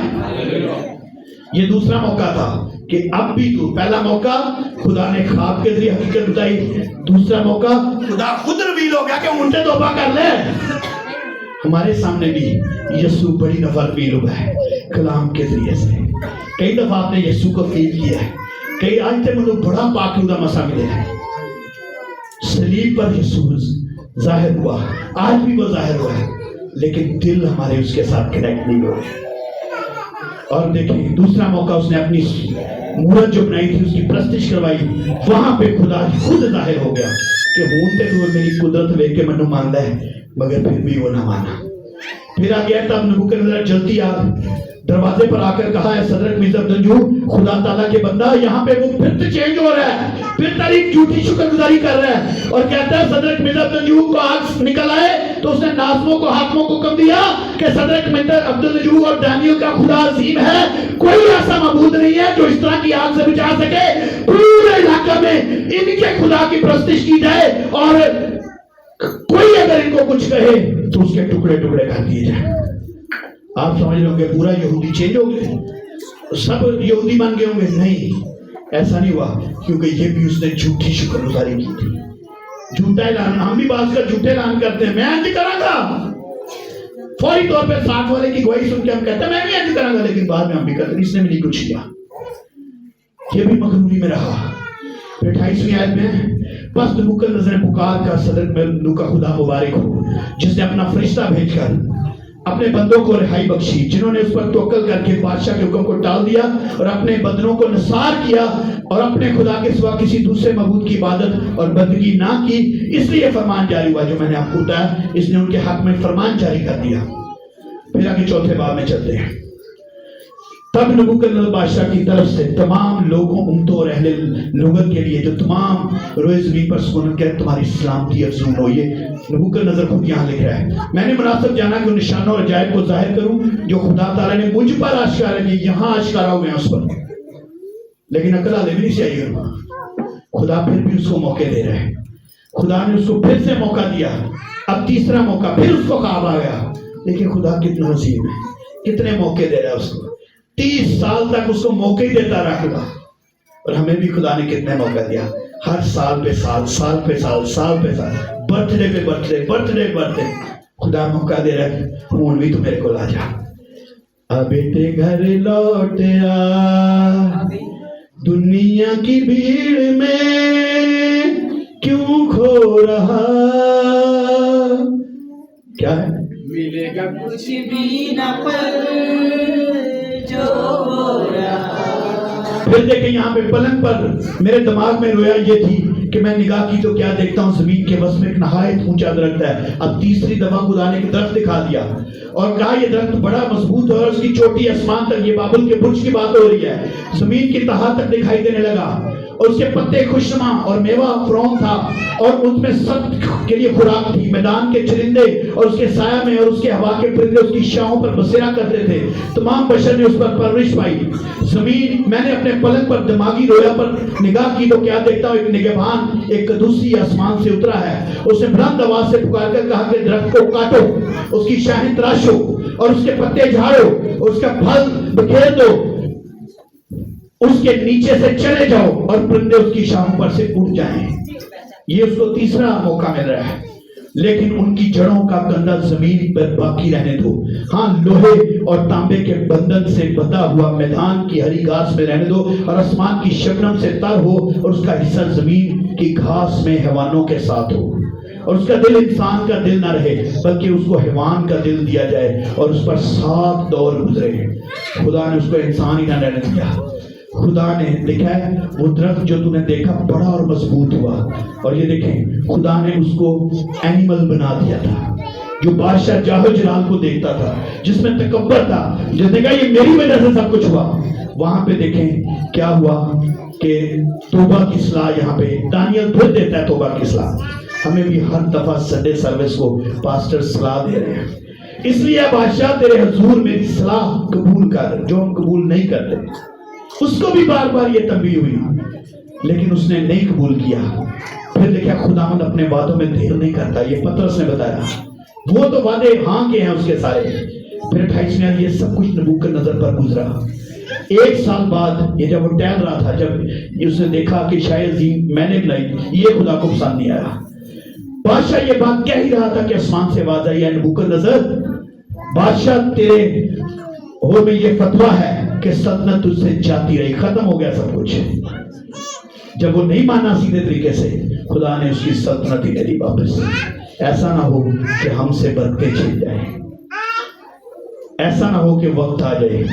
یہ دوسرا موقع تھا کہ اب بھی تو, پہلا موقع خدا نے خواب کے ذریعے حقیقت بتائی, دوسرا موقع خدا خود ریویل ہو گیا کہ اونٹے توبہ کر لے. ہمارے سامنے بھی یسوع بڑی دفعہ ریویل ہوا ہے کلام کے ذریعے سے. کئی دفعہ آپ نے یسوع کو فیل کیا ہے, کئی آج تک مجھے بڑا پاکیزہ مسا ملے ہے. صلیب پر یسوع ظاہر ہوا, آج بھی وہ ظاہر ہوا ہے, لیکن دل ہمارے اس کے ساتھ کنیکٹ نہیں ہو رہے. اور دیکھیں دوسرا موقع اس نے اپنی مورت جو بنائی تھی اس کی پرستش کروائی, وہاں پہ خدا خود ظاہر ہو گیا کہ ہونتے تو میری قدرت لے کے منو ماندا ہے, مگر پھر بھی وہ نہ مانا. پھر آ گیا تب نبوکدنضر جلتی آگ دروازے پر آ کر کہا ہے سدرک میشک عبدالنجو خدا تعالیٰ کے بندہ, یہاں پہ وہ پھر سے چینج ہو رہا ہے, پھر تعریف جھوٹی شکر گزاری کر رہا ہے اور کہتا ہے سدرک میشک عبدالنجو کو آگ نکل آئے. تو اس نے ناظموں کو حاکموں کو حکم دیا کہ سدرک میشک عبدالنجو اور دانیال کا خدا عظیم ہے, کوئی ایسا معبود نہیں ہے جو اس طرح کی آگ سے بچا سکے. پورے علاقے میں ان کے خدا کی پرستش کی جائے اور کوئی اگر ان کو کچھ کہے تو اس کے ٹکڑے ٹکڑے کر دیے جائیں. آپ سمجھ لو کہ پورا یہودی چینج ہو گئے, سب یہودی بن گئے ہوں گے. نہیں, ایسا نہیں ہوا, کیونکہ یہ بھی اس نے جھوٹی شکر گزاری کی تھی, جھوٹا اعلان. ہم بھی بعض کا جھوٹے اعلان کرتے ہیں, میں انج کراں گا, فوری طور پہ 60 والے کی گواہی سن کے ہم کہتے ہیں میں بھی انج کراں گا, لیکن بعد میں ہم بھی کرتے ہیں اس نے بھی نہیں کچھ کیا. یہ بھی مغروری میں رہا. 28ویں آیت میں بس نبوکدنضر نے پکار کر سدرک میشک کا خدا مبارک ہو جس نے اپنا فرشتہ بھیج کر اپنے بندوں کو رہائی بخشی, جنہوں نے اس پر توکل کر کے بادشاہ کے حکم کو ٹال دیا اور اپنے بدنوں کو نثار کیا اور اپنے خدا کے سوا کسی دوسرے معبود کی عبادت اور بندگی نہ کی. اس لیے فرمان جاری ہوا جو میں نے آپ کو بتایا, اس نے ان کے حق میں فرمان جاری کر دیا. پھر آگے چوتھے باب میں چلتے ہیں. تب نبوکدنضر بادشاہ کی طرف سے تمام لوگوں امتوں اور اہل لغت کے لیے جو تمام روئے زمین پر سکونت کے تمہاری سلامتی افزون ہو. یہ نبوکدنضر خود یہاں لکھ رہا ہے, میں نے مناسب جانا کہ ان نشانوں اور عجائب کو ظاہر کروں جو خدا تعالیٰ نے مجھ پر آشکارا کی. یہاں آشکارا ہوئے ہیں اس پر, لیکن عقل آدمی نہیں چاہیے. خدا پھر بھی اس کو موقع دے رہا ہے. خدا نے اس کو پھر سے موقع دیا, اب تیسرا موقع, پھر اس کو خواب آ گیا. لیکن خدا کتنا عظیم ہے, کتنے موقع دے رہا ہے اس کو. 30 سال تک اس کو موقع ہی دیتا رہا خدا. اور ہمیں بھی خدا نے کتنے موقع دیا, ہر سال پہ سال, سال پہ سال, سال پہ سال, برتھ ڈے پہ birth day, birth day birth day. خدا موقع دے رہا ہے, فون بھی تو میرے کو لا جا. اب بیٹے گھر لوٹ آ, دنیا کی بھیڑ میں کیوں کھو رہا. کیا ہے ملے گا کچھ بھی نہ پر جو ہو رہا. پھر دیکھیں یہاں پہ پلنگ پر میرے دماغ میں رویا یہ تھی کہ میں نگاہ کی تو کیا دیکھتا ہوں, زمین کے وسط میں ایک نہایت اونچا درخت ہے. اب تیسری دفعہ خدا نے ایک درخت دکھا دیا اور کہا یہ درخت بڑا مضبوط ہے اور اس کی چوٹی آسمان تک, یہ بابل کے برج کی بات ہو رہی ہے, زمین کی تہہ تک دکھائی دینے لگا. اور اس کے پتے خوشنما اور میوہ فرون تھا، اور اس میں سب کے لیے خوراک تھی۔ میدان کے چرندے اور اس کے سایہ میں اور اس کے ہوا کے پرندے اس کی شاہوں پر بسیرا کرتے تھے۔ تمام بشر نے اس پر پرورش پائی۔ زمین، میں نے اپنے پلنگ پر دماغی رویا پر نگاہ کی تو کیا دیکھتا ہوں، ایک نگہبان، ایک قدوسی آسمان سے اترا ہے۔ اس نے بلند آواز سے پکار کر کہا کہ درخت کو کاٹو، اس کی شاخیں تراشو اور اس کے پتے جھاڑو، اس کا پھل بکھیر دو، اس کے نیچے سے چلے جاؤ اور پرندے اس کی شاخوں پر سے اڑ جائیں۔ یہ اس کو تیسرا موقع مل رہا ہے، لیکن ان کی جڑوں کا کندھا زمین پر باقی رہنے دو۔ ہاں، لوہے اور تانبے کے بندھن سے بندھا ہوا میدان کی ہری گھاس میں رہنے دو، اور آسمان کی شبنم سے تر ہو اور اس کا حصہ زمین کی گھاس میں حیوانوں کے ساتھ ہو، اور اس کا دل انسان کا دل نہ رہے بلکہ اس کو حیوان کا دل دیا جائے، اور اس پر 7 دور گزرے۔ خدا نے اس کو انسان ہی نہ رہنے دیا۔ خدا نے لکھا ہے وہ درخت جو تو نے دیکھا بڑا اور مضبوط ہوا، اور یہ دیکھیں خدا نے اس کو اینیمل بنا دیا تھا، جو بادشاہ جاہو جلال کو دیکھتا تھا، جس میں تکبر تھا، جس نے کہا یہ میری وجہ سے سب کچھ ہوا۔ وہاں پہ دیکھیں کیا ہوا کہ توبہ کی اصلاح، یہاں پہ دانیل پھر دیتا ہے توبہ کی اصلاح۔ ہمیں بھی ہر دفعہ سنڈے سروس کو پاسٹر صلاح دے رہے ہیں، اس لیے بادشاہ تیرے حضور میری صلاح قبول کر، جو ہم قبول نہیں کرتے۔ اس کو بھی بار بار یہ تنبیہ ہوئی، لیکن اس نے نہیں قبول کیا۔ پھر دیکھا خداوند اپنے وعدوں میں دیر نہیں کرتا، یہ پطرس نے بتایا، وہ تو وعدے ہاں کے ہیں اس کے سارے۔ پھر 28ویں یہ سب کچھ نبوکدنضر پر گزرا۔ 1 سال بعد یہ جب وہ ٹہل رہا تھا، جب اس نے دیکھا کہ شاید میں نے بنائی، یہ خدا کو پسند نہیں آیا۔ بادشاہ یہ بات کہہ ہی رہا تھا کہ آسمان سے آواز آئی، نبوکدنضر بادشاہ تیرے اور میں یہ فتویٰ ہے کہ سلطنت تجھ سے جاتی رہی، ختم ہو گیا سب کچھ۔ جب وہ نہیں مانا سیدھے طریقے سے، خدا نے اس کی سلطنت ہی دے دی واپس۔ ایسا نہ ہو کہ ہم سے برکتیں چھن جائیں، ایسا نہ ہو کہ وقت آ جائے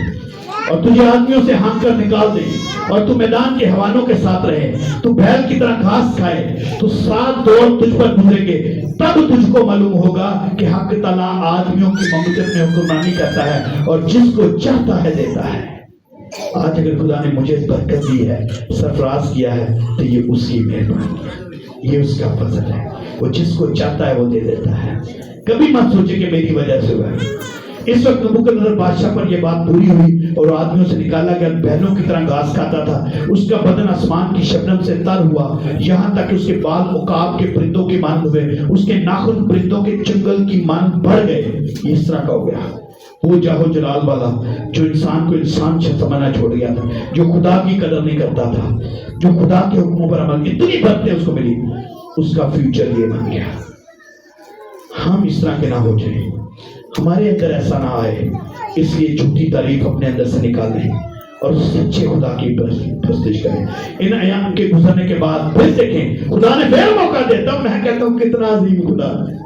اور تجھے آدمیوں سے ہانک کر نکال دے، اور تو میدان کے حیوانوں کے ساتھ رہے، تو بیل کی طرح گھاس کھائے، تو 7 دور تجھ پر گزریں گے، تب تجھ کو معلوم ہوگا کہ حق تعالیٰ آدمیوں کی مملکت میں حکمرانی کرتا ہے اور جس کو چاہتا ہے دیتا ہے۔ آج اگر خدا نے مجھے برکت دی ہے، سرفراز کیا ہے، تو یہ اس کی مہربانی ہے، یہ اس کا فضل ہے۔ وہ جس کو چاہتا ہے وہ دے دیتا ہے۔ کبھی مت سوچے کہ میری وجہ سے ہوا ہے۔ اس وقت نبوکدنضر بادشاہ پر یہ بات پوری ہوئی اور آدمیوں سے نکالا گیا، بیلوں کی طرح گھاس کھاتا تھا، اس کا بدن آسمان کی شبنم سے تر ہوا، یہاں تک کہ اس کے بال عقاب کے پرندوں کی مانند ہوئے، اس کے ناخن پرندوں کے چنگل کی مانند بڑھ گئے۔ یہ اس طرح کا ہو گیا۔ وہ جاہو جلال والا جو انسان کو انسان سمجھنا چھوڑ گیا تھا، جو خدا کی قدر نہیں کرتا تھا، جو خدا کے حکموں پر عمل، اتنی برکتیں اس کو ملی، اس کا فیوچر یہ بن گیا۔ ہم اس طرح کے نہ ہو جائیں، ہمارے اندر ایسا نہ آئے، اس لیے جھوٹی تعریف اپنے اندر سے نکالیں اور سچے خدا کی پرستش کریں۔ ان ایام کے گزرنے کے بعد پھر دیکھیں خدا نے پھر موقع دیتا، میں کہتا ہوں کتنا عظیم خدا ہے۔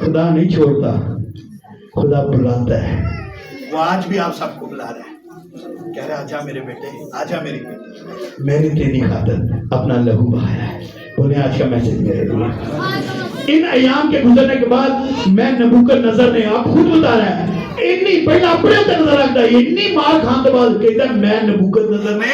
خدا نہیں چھوڑتا، خدا بلاتا ہے۔ وہ آج بھی آپ سب کو بلا رہا ہے، کہہ رہا ہے آجا میرے بیٹے، آجا میری بیٹی، میں نے تیری خاطر اپنا لہو بہایا ہے۔ بولے آج کا میسج میرے لیے۔ ان ایام کے گزرنے کے بعد میں نبوکدنضر نے، آپ خود بتا رہا ہے، اتنی پہلا اپنے اندر نظر رکھتا ہے، اتنی مار کھان کے بعد کہتا ہے میں نبوکدنضر نے